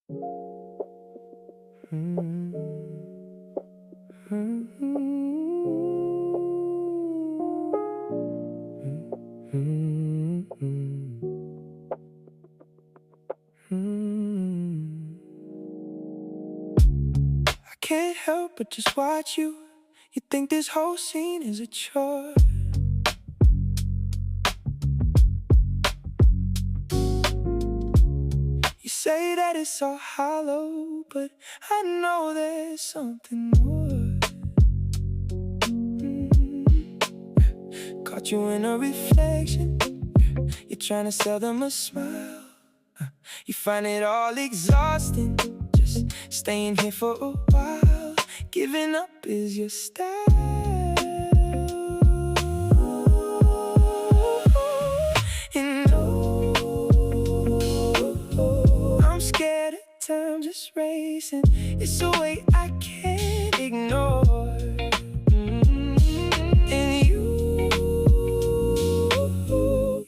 I can't help but just watch you. You think this whole scene is a chore. You say that it's all hollow, but I know there's something more. Caught you in a reflection. You're trying to sell them a smile. You find it all exhausting, just staying here for a while. Giving up is your style. And I'm scared of time just racing. It's a way I can't ignore. And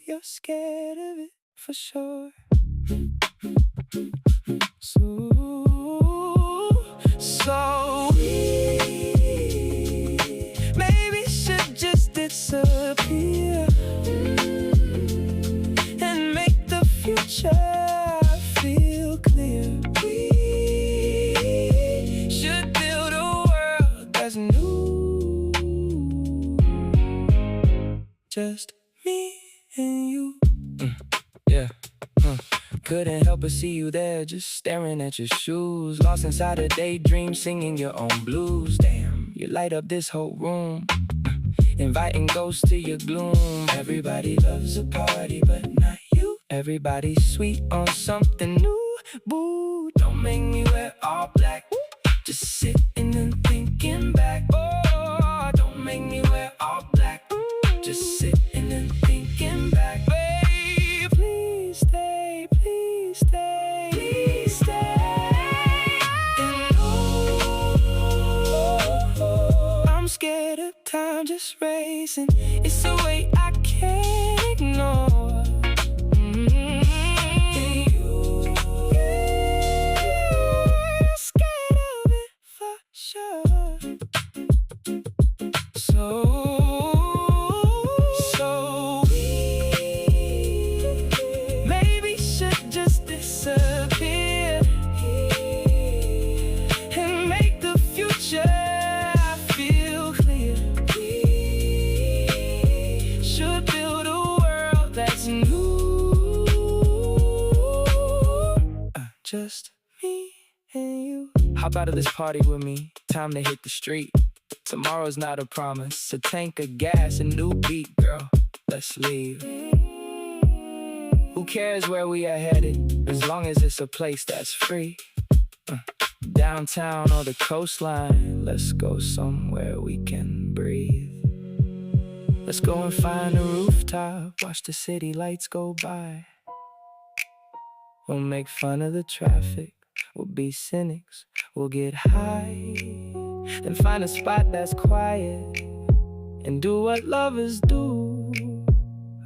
you're scared of it for sure. So we maybe should just disappear and make the future feel clear. We should build a world that's new, just me and you. Yeah. Couldn't help but see you there, just staring at your shoes. Lost inside a daydream, singing your own blues. Damn, you light up this whole room, inviting ghosts to your gloom. Everybody loves a party, but not you. Everybody's sweet on something new. Boo, don't make me wear all black. Just sitting and thinking back. Oh, don't make me wear all black. Just sitting and thinking back. Babe, please stay, please stay, please stay. And I'm scared of time just racing. It's a way I can't ignore. And you're scared of it for sure. So we maybe should just disappear and make the future feel clear. We should build a world that's new, just me and you. Hop out of this party with me, time to hit the street. Tomorrow's not a promise, a tank of gas, a new beat, girl, let's leave. Who cares where we are headed, as long as it's a place that's free. Downtown or the coastline, let's go somewhere we can breathe. Let's go and find a rooftop, watch the city lights go by. We'll make fun of the traffic, we'll be cynics, we'll get high. Then find a spot that's quiet and do what lovers do.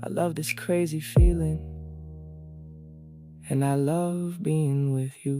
I love this crazy feeling, and I love being with you.